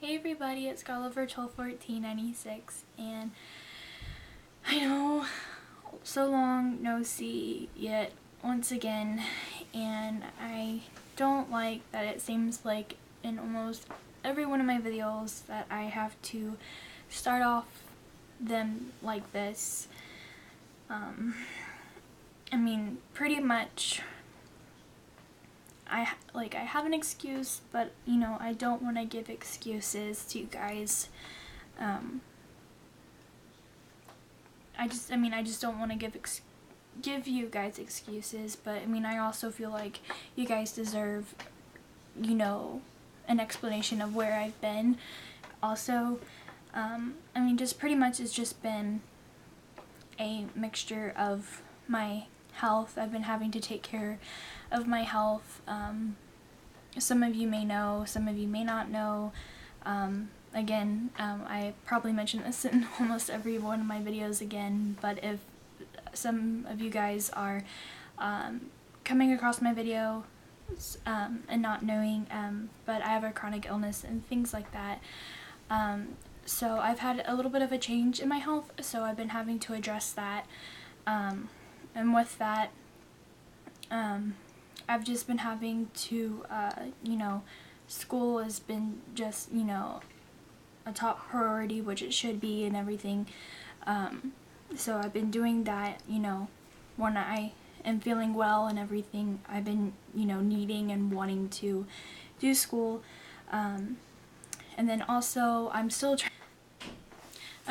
Hey everybody, it's Oliver121496, and I know, so long no see yet once again, and I don't like that it seems like in almost every one of my videos that I have to start off them like this. I mean, pretty much I have an excuse, but you know, I don't want to give excuses to you guys. I just don't want to give you guys excuses, but I mean, I also feel like you guys deserve, you know, an explanation of where I've been. Also, I mean, just pretty much it's just been a mixture of my health. I've been having to take care of my health. Some of you may know, some of you may not know. Again, I probably mentioned this in almost every one of my videos again, but if some of you guys are coming across my video and not knowing, but I have a chronic illness and things like that. So I've had a little bit of a change in my health, so I've been having to address that. And with that, I've just been having to, you know, school has been just, you know, a top priority, which it should be and everything. So I've been doing that, you know, when I am feeling well and everything. I've been, you know, needing and wanting to do school. And then also I'm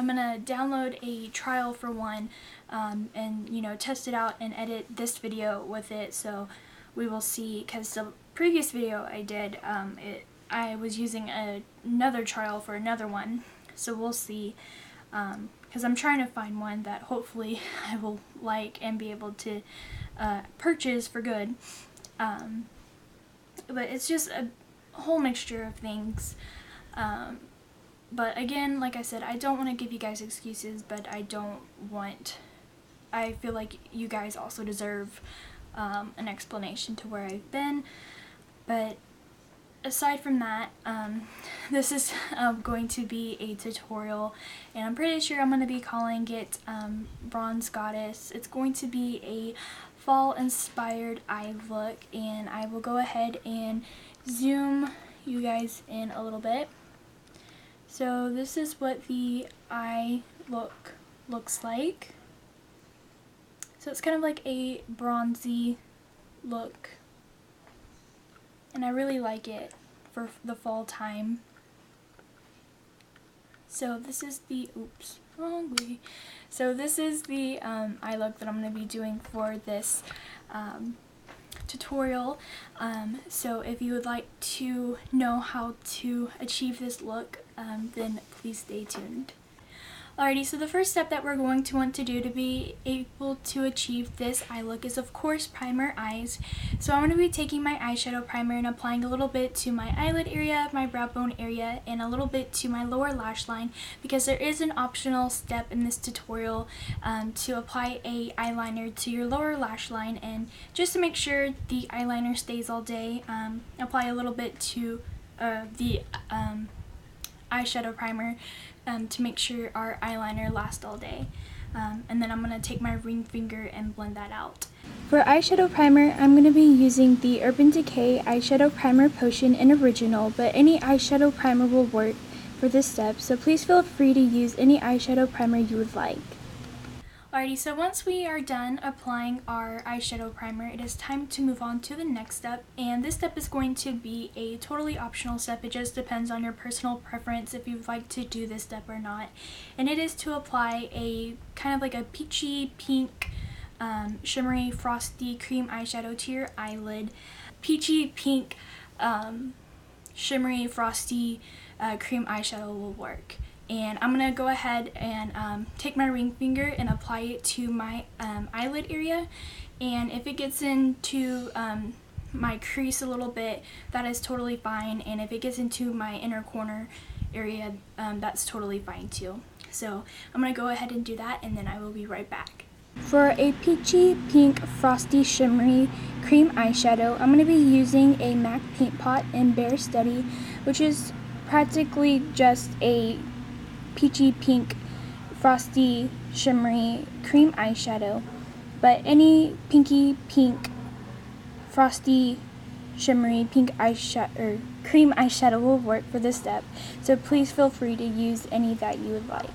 gonna download a trial for one, and you know, test it out and edit this video with it, so we will see, because the previous video I did, I was using another trial for another one, so we'll see, because I'm trying to find one that hopefully I will like and be able to purchase for good, but it's just a whole mixture of things. But again, like I said, I don't want to give you guys excuses, but I feel like you guys also deserve an explanation to where I've been. But aside from that, this is going to be a tutorial, and I'm pretty sure I'm going to be calling it Bronze Goddess. It's going to be a fall inspired eye look, and I will go ahead and zoom you guys in a little bit. So this is what the eye look looks like. So it's kind of like a bronzy look, and I really like it for the fall time. So this is the, oops, wrong way. So this is the eye look that I'm going to be doing for this tutorial. So if you would like to know how to achieve this look, then please stay tuned. Alrighty, so the first step that we're going to want to do to be able to achieve this eye look is, of course, primer eyes. So I'm going to be taking my eyeshadow primer and applying a little bit to my eyelid area, my brow bone area, and a little bit to my lower lash line, because there is an optional step in this tutorial to apply a eyeliner to your lower lash line. And just to make sure the eyeliner stays all day, apply a little bit to the eyeshadow primer to make sure our eyeliner lasts all day. And then I'm going to take my ring finger and blend that out. For eyeshadow primer, I'm going to be using the Urban Decay Eyeshadow Primer Potion in Original, but any eyeshadow primer will work for this step, so please feel free to use any eyeshadow primer you would like. Alrighty, so once we are done applying our eyeshadow primer, it is time to move on to the next step, and this step is going to be a totally optional step. It just depends on your personal preference if you'd like to do this step or not, and it is to apply a kind of like a peachy pink shimmery frosty cream eyeshadow to your eyelid. Peachy pink shimmery frosty cream eyeshadow will work. And I'm going to go ahead and take my ring finger and apply it to my eyelid area, and if it gets into my crease a little bit, that is totally fine, and if it gets into my inner corner area, that's totally fine too. So I'm going to go ahead and do that, and then I will be right back. For a peachy pink frosty shimmery cream eyeshadow, I'm going to be using a MAC paint pot in Bare Steady, which is practically just a peachy pink, frosty, shimmery cream eyeshadow, but any pinky pink, frosty, shimmery pink eyeshadow or cream eyeshadow will work for this step, so please feel free to use any that you would like.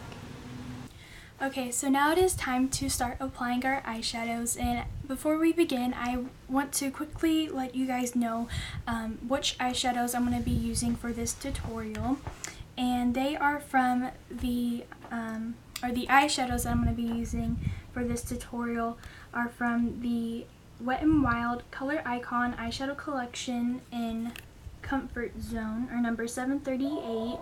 Okay, so now it is time to start applying our eyeshadows, and before we begin, I want to quickly let you guys know which eyeshadows I'm going to be using for this tutorial, and they are from the eyeshadows that I'm going to be using for this tutorial are from the Wet n Wild Coloricon eyeshadow collection in Comfort Zone, or number 738.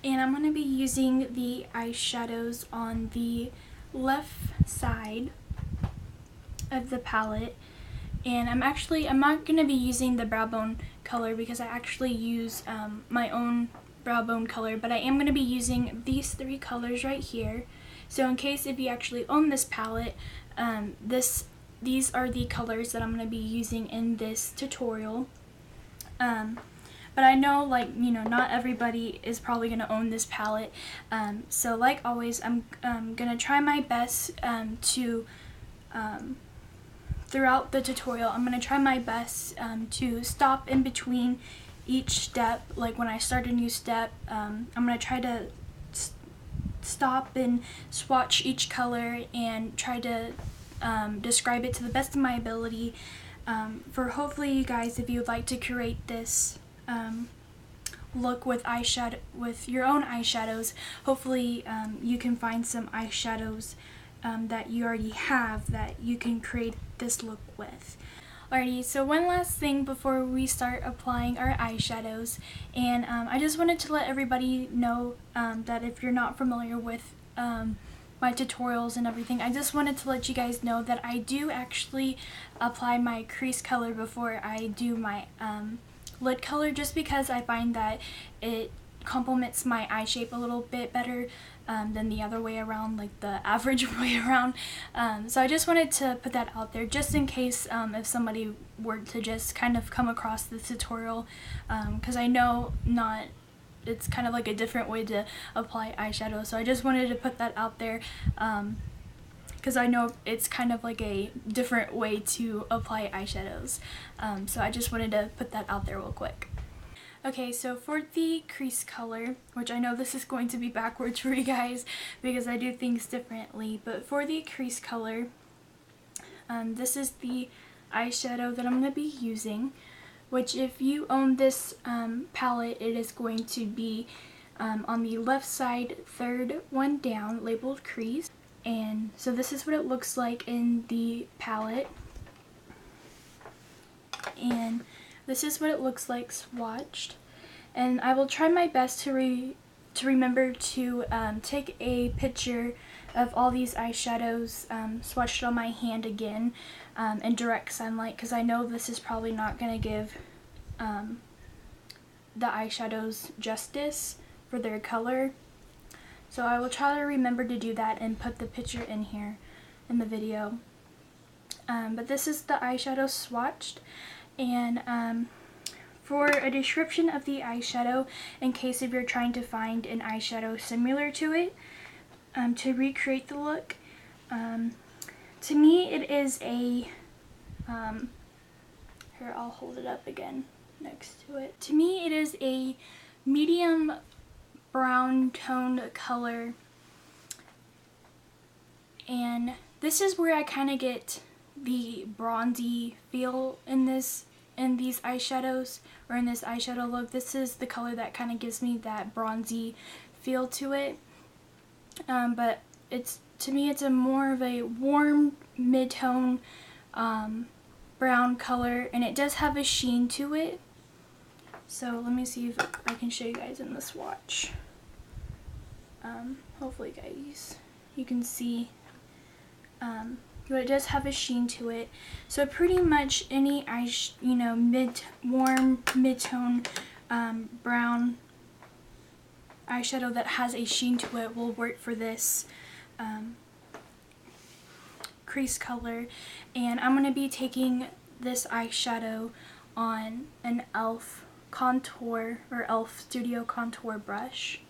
And I'm going to be using the eyeshadows on the left side of the palette. And I'm not going to be using the brow bone color because I actually use my own brow bone color, but I am going to be using these three colors right here. So in case if you actually own this palette, these are the colors that I'm going to be using in this tutorial. But I know, not everybody is probably going to own this palette. So like always, I'm going to try my best throughout the tutorial, I'm going to try my best to stop in between each step. Like when I start a new step, I'm going to try to stop and swatch each color and try to describe it to the best of my ability. For hopefully you guys, if you would like to create this look with your own eyeshadows, hopefully you can find some eyeshadows that you already have that you can create this look with. Alrighty, so one last thing before we start applying our eyeshadows, and I just wanted to let everybody know that if you're not familiar with my tutorials and everything, I just wanted to let you guys know that I do actually apply my crease color before I do my lid color, just because I find that it complements my eye shape a little bit better than the other way around, like the average way around. So I just wanted to put that out there just in case if somebody were to just kind of come across this tutorial, because I know it's kind of like a different way to apply eyeshadow, so I just wanted to put that out there because I know it's kind of like a different way to apply eyeshadows. So I just wanted to put that out there real quick. Okay, so for the crease color, which I know this is going to be backwards for you guys because I do things differently, but for the crease color, this is the eyeshadow that I'm going to be using, which if you own this palette, it is going to be on the left side, third one down, labeled Crease. And so this is what it looks like in the palette, and this is what it looks like swatched. And I will try my best to remember to take a picture of all these eyeshadows swatched on my hand again in direct sunlight, because I know this is probably not going to give the eyeshadows justice for their color. So I will try to remember to do that and put the picture in here in the video. But this is the eyeshadow swatched, and for a description of the eyeshadow, in case if you're trying to find an eyeshadow similar to it to recreate the look, to me it is a, here I'll hold it up again next to it. To me it is a medium brown toned color, and this is where I kind of get the bronzy feel in these eyeshadows, or in this eyeshadow look. This is the color that kind of gives me that bronzy feel to it, but to me it's a more of a warm mid-tone brown color, and it does have a sheen to it. So let me see if I can show you guys in the swatch. Hopefully guys you can see, but it does have a sheen to it. So pretty much any warm mid-tone brown eyeshadow that has a sheen to it will work for this crease color. And I'm going to be taking this eyeshadow on an E.L.F contour or E.L.F Studio contour brush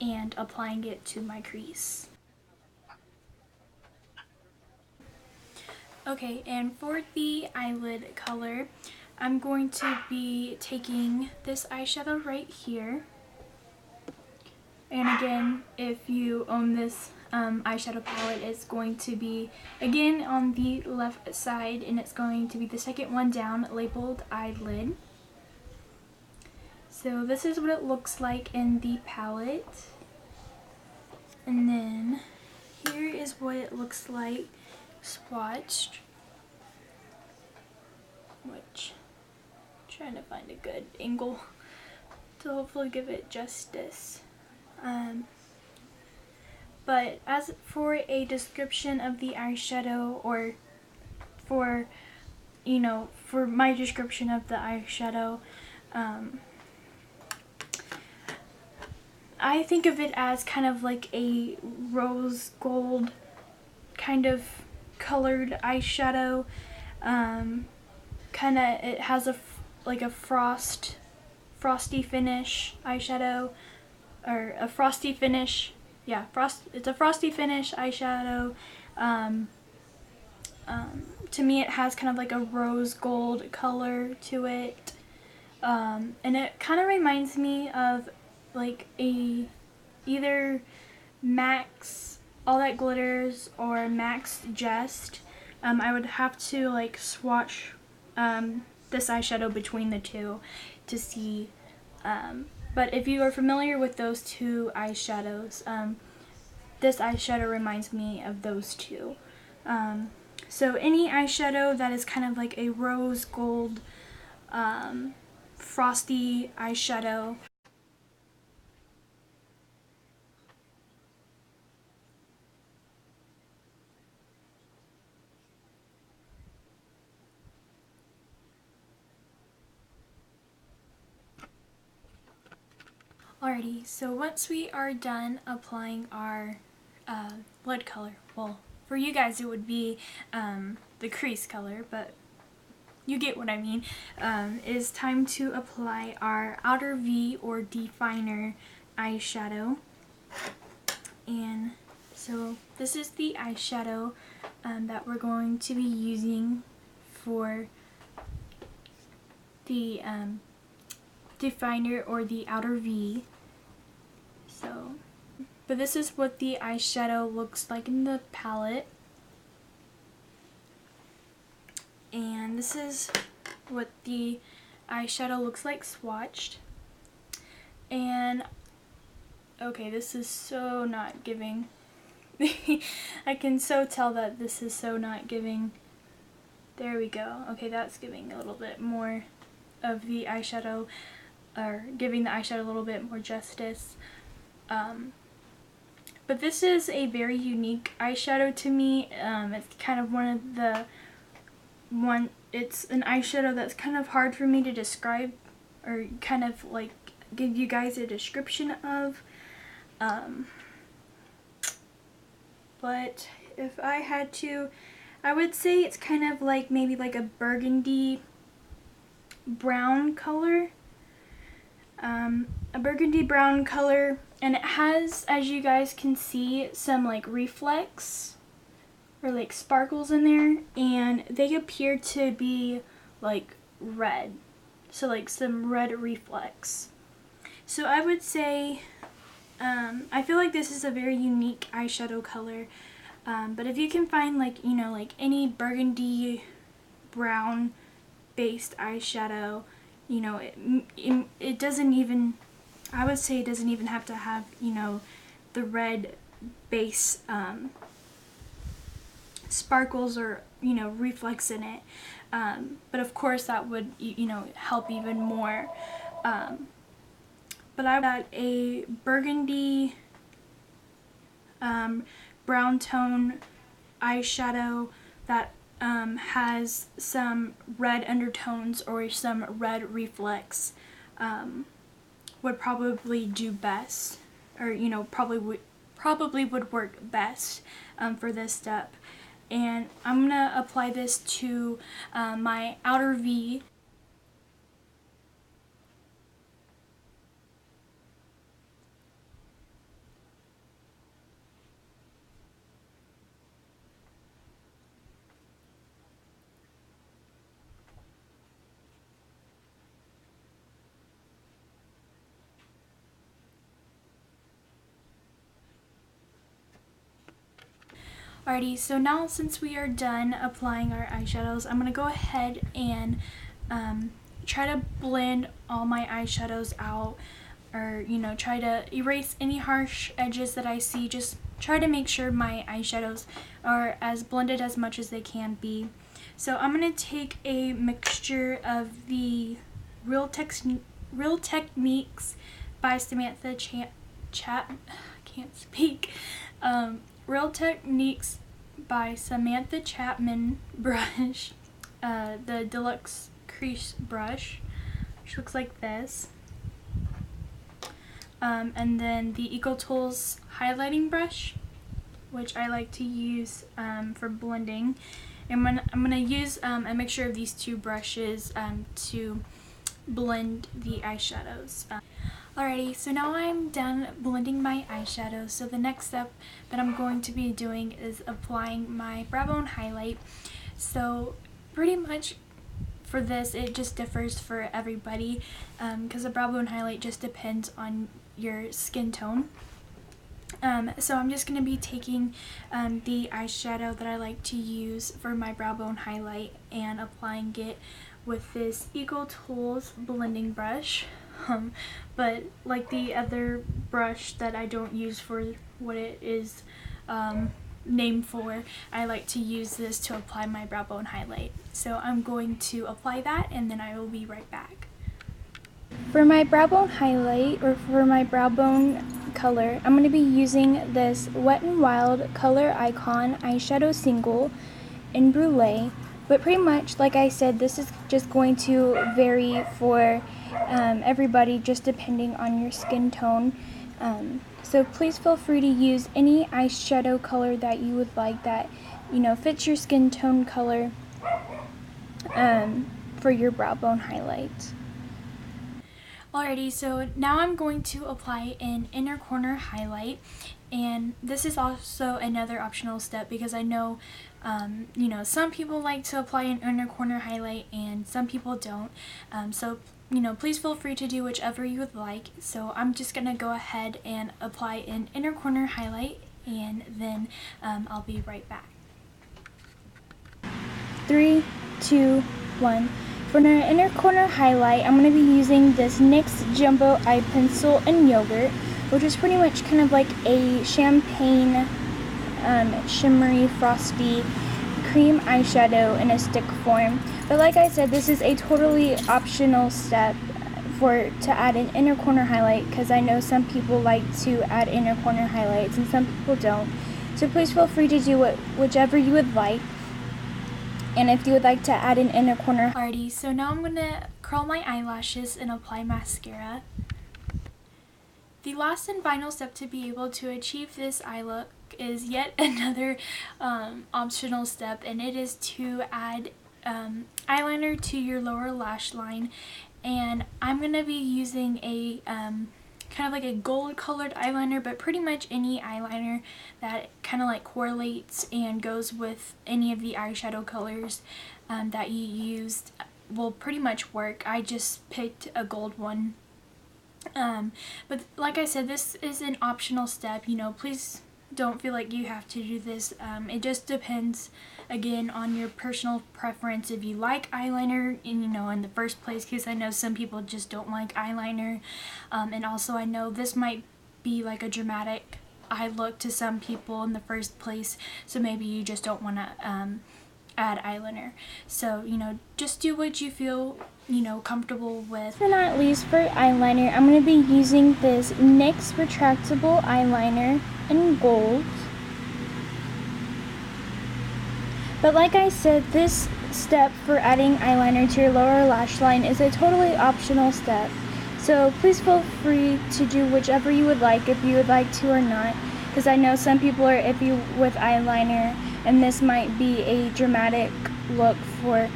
and applying it to my crease. Okay, and for the eyelid color, I'm going to be taking this eyeshadow right here. And again, if you own this eyeshadow palette, it's going to be again on the left side, and it's going to be the second one down labeled eyelid. So this is what it looks like in the palette. And then here is what it looks like swatched, which I'm trying to find a good angle to hopefully give it justice. But as for a description of the eyeshadow, or for, you know, for my description of the eyeshadow, I think of it as kind of like a rose gold kind of colored eyeshadow. Kind of, it has like a frosty finish eyeshadow, or a frosty finish. Yeah, it's a frosty finish eyeshadow. To me, it has kind of like a rose gold color to it, and it kind of reminds me of like either MAC's All That Glitters or MAC's Jest. I would have to like swatch this eyeshadow between the two to see. But if you are familiar with those two eyeshadows, this eyeshadow reminds me of those two. So any eyeshadow that is kind of like a rose gold frosty eyeshadow. Alrighty, so once we are done applying our lid color, well, for you guys it would be the crease color, but you get what I mean, it's time to apply our outer V or definer eyeshadow. And so this is the eyeshadow that we're going to be using for the definer or the outer V. So, but this is what the eyeshadow looks like in the palette, and this is what the eyeshadow looks like swatched. And okay, this is so not giving. I can so tell that this is so not giving. There we go. Okay, that's giving a little bit more of the eyeshadow, or giving the eyeshadow a little bit more justice. But this is a very unique eyeshadow to me. It's kind of it's an eyeshadow that's kind of hard for me to describe, or kind of like give you guys a description of. But if I had to, I would say it's kind of like maybe like a burgundy brown color. A burgundy brown color, and it has, as you guys can see, some like reflex or like sparkles in there, and they appear to be like red, so like some red reflex. So I would say I feel like this is a very unique eyeshadow color, but if you can find like, you know, like any burgundy brown based eyeshadow, you know, it doesn't even, I would say it doesn't even have to have, you know, the red base sparkles or, you know, reflex in it. But of course that would, you know, help even more. But I got a burgundy brown tone eyeshadow that has some red undertones or some red reflex, would probably do best, or, you know, probably would work best for this step. And I'm gonna apply this to my outer V. Alrighty, so now since we are done applying our eyeshadows, I'm going to go ahead and try to blend all my eyeshadows out, or try to erase any harsh edges that I see. Just try to make sure my eyeshadows are as blended as much as they can be. So I'm going to take a mixture of the Real Techniques by Samantha Real Techniques by Samantha Chapman brush, the Deluxe Crease brush, which looks like this, and then the EcoTools highlighting brush, which I like to use for blending. And I'm gonna use a mixture of these two brushes to blend the eyeshadows. Alrighty, so now I'm done blending my eyeshadows. So the next step that I'm going to be doing is applying my brow bone highlight. So pretty much for this, it just differs for everybody, because the brow bone highlight just depends on your skin tone. So I'm just going to be taking the eyeshadow that I like to use for my brow bone highlight and applying it with this EcoTools blending brush. But like the other brush that I don't use for what it is named for, I like to use this to apply my brow bone highlight. So I'm going to apply that and then I will be right back. For my brow bone highlight, or for my brow bone color, I'm going to be using this Wet n Wild Coloricon eyeshadow single in Brulee. But pretty much, like I said, this is just going to vary for everybody, just depending on your skin tone. So please feel free to use any eyeshadow color that you would like that, fits your skin tone color for your brow bone highlight. Alrighty, so now I'm going to apply an inner corner highlight, and this is also another optional step because I know some people like to apply an inner corner highlight and some people don't. So please feel free to do whichever you would like. So I'm just gonna go ahead and apply an inner corner highlight, and then I'll be right back. 3, 2, 1. For our inner corner highlight, I'm going to be using this NYX Jumbo Eye Pencil in Yogurt, which is pretty much kind of like a champagne, shimmery, frosty cream eyeshadow in a stick form. But like I said, this is a totally optional step to add an inner corner highlight, because I know some people like to add inner corner highlights and some people don't. So please feel free to do whichever you would like. And if you would like to add an inner corner. Alrighty, so now I'm going to curl my eyelashes and apply mascara. The last and final step to be able to achieve this eye look is yet another optional step, and it is to add eyeliner to your lower lash line. And I'm going to be using a kind of like a gold colored eyeliner, but pretty much any eyeliner that kind of like correlates and goes with any of the eyeshadow colors that you used will pretty much work. I just picked a gold one. But like I said, this is an optional step. Please don't feel like you have to do this. It just depends, again, on your personal preference. If you like eyeliner in the first place, because I know some people just don't like eyeliner, and also I know this might be like a dramatic eye look to some people in the first place, so maybe you just don't want to add eyeliner. So just do what you feel comfortable with. And not least, for eyeliner, I'm going to be using this NYX Retractable eyeliner in gold. But like I said, this step for adding eyeliner to your lower lash line is a totally optional step. So please feel free to do whichever you would like, if you would like to or not, because I know some people are iffy with eyeliner, and this might be a dramatic look for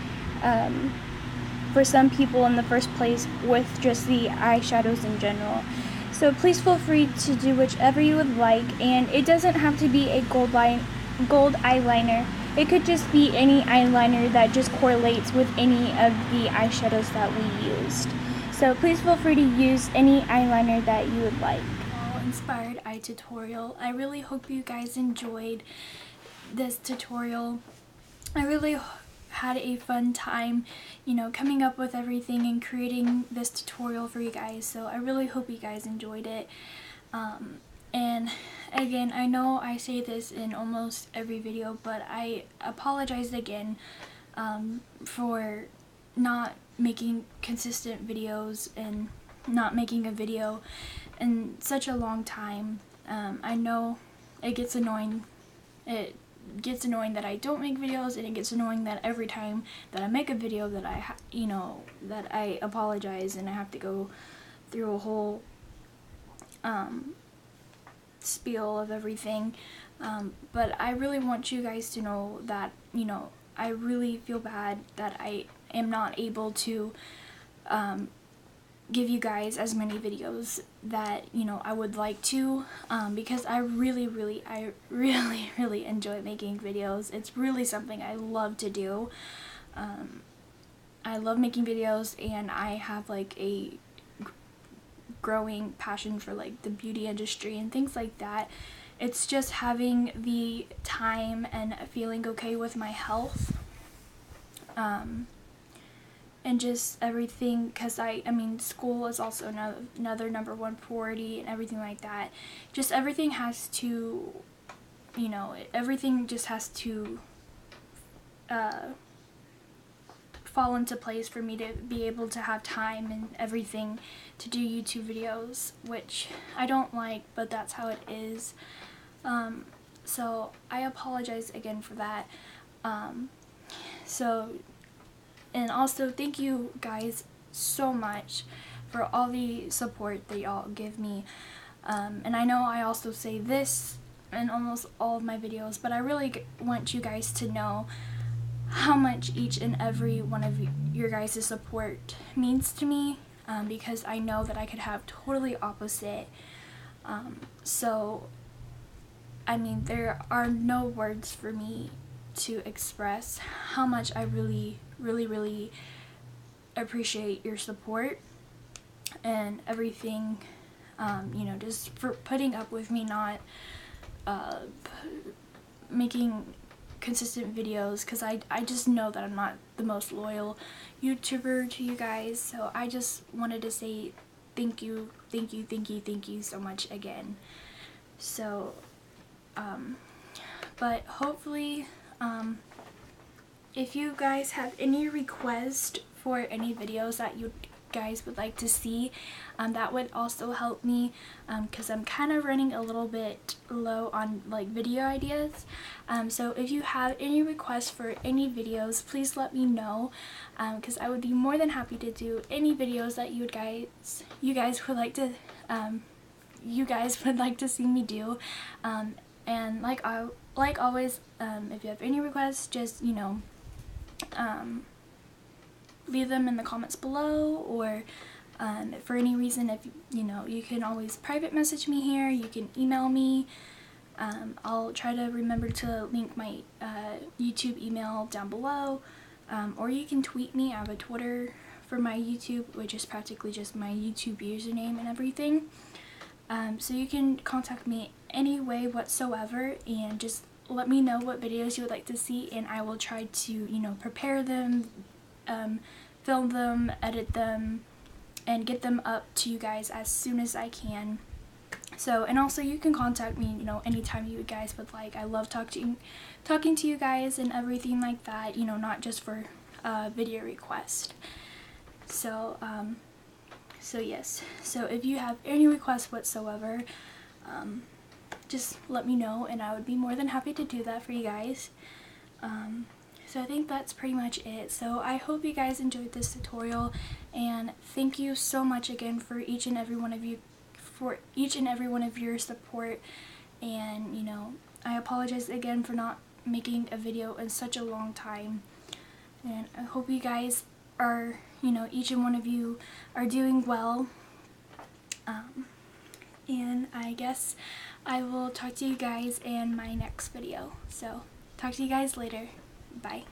some people in the first place with just the eyeshadows in general. So please feel free to do whichever you would like, and it doesn't have to be a gold eyeliner. It could just be any eyeliner that just correlates with any of the eyeshadows that we used. So please feel free to use any eyeliner that you would like. Inspired eye tutorial. I really hope you guys enjoyed this tutorial. I really had a fun time, you know, coming up with everything and creating this tutorial for you guys, so I really hope you guys enjoyed it. And again, I know I say this in almost every video, but I apologize again for not making consistent videos and not making a video in such a long time. I know it gets annoying. It gets annoying that I don't make videos, and it gets annoying that every time that I make a video that that I apologize and I have to go through a whole spiel of everything. But I really want you guys to know that, you know, I really feel bad that I am not able to give you guys as many videos that, you know, I would like to, because I really enjoy making videos. It's really something I love to do. I love making videos, and I have like a growing passion for like the beauty industry and things like that. It's just having the time and feeling okay with my health, and just everything, because I mean, school is also another number one priority and everything like that. Just everything has to, you know, everything just has to fall into place for me to be able to have time and everything to do YouTube videos, which I don't like, but that's how it is. So I apologize again for that. And also thank you guys so much for all the support that y'all give me. And I know I also say this in almost all of my videos, but I really want you guys to know how much each and every one of your guys' support means to me, because I know that I could have totally opposite. So I mean, there are no words for me to express how much I really appreciate your support and everything, you know, just for putting up with me not making consistent videos, because I just know that I'm not the most loyal YouTuber to you guys. So I just wanted to say thank you so much again. So but hopefully, if you guys have any requests for any videos that you guys would like to see, that would also help me, because I'm kind of running a little bit low on like video ideas. So if you have any requests for any videos, please let me know, because I would be more than happy to do any videos that you guys would like to see me do. And like always, if you have any requests, just, you know, leave them in the comments below, or for any reason, if you know, you can always private message me here, you can email me. I'll try to remember to link my YouTube email down below, or you can tweet me. I have a Twitter for my YouTube, which is practically just my YouTube username and everything. So you can contact me any way whatsoever, and just let me know what videos you would like to see, and I will try to, you know, prepare them, film them, edit them, and get them up to you guys as soon as I can. So, and also you can contact me, you know, anytime you guys would like. I love talking to you guys and everything like that, you know, not just for video request. So, so yes, so if you have any requests whatsoever, just let me know, and I would be more than happy to do that for you guys. So I think that's pretty much it. So I hope you guys enjoyed this tutorial, and thank you so much again for each and every one of you, for each and every one of your support. And, you know, I apologize again for not making a video in such a long time, and I hope you guys are, you know, each and one of you are doing well. And I guess I will talk to you guys in my next video. So talk to you guys later. Bye.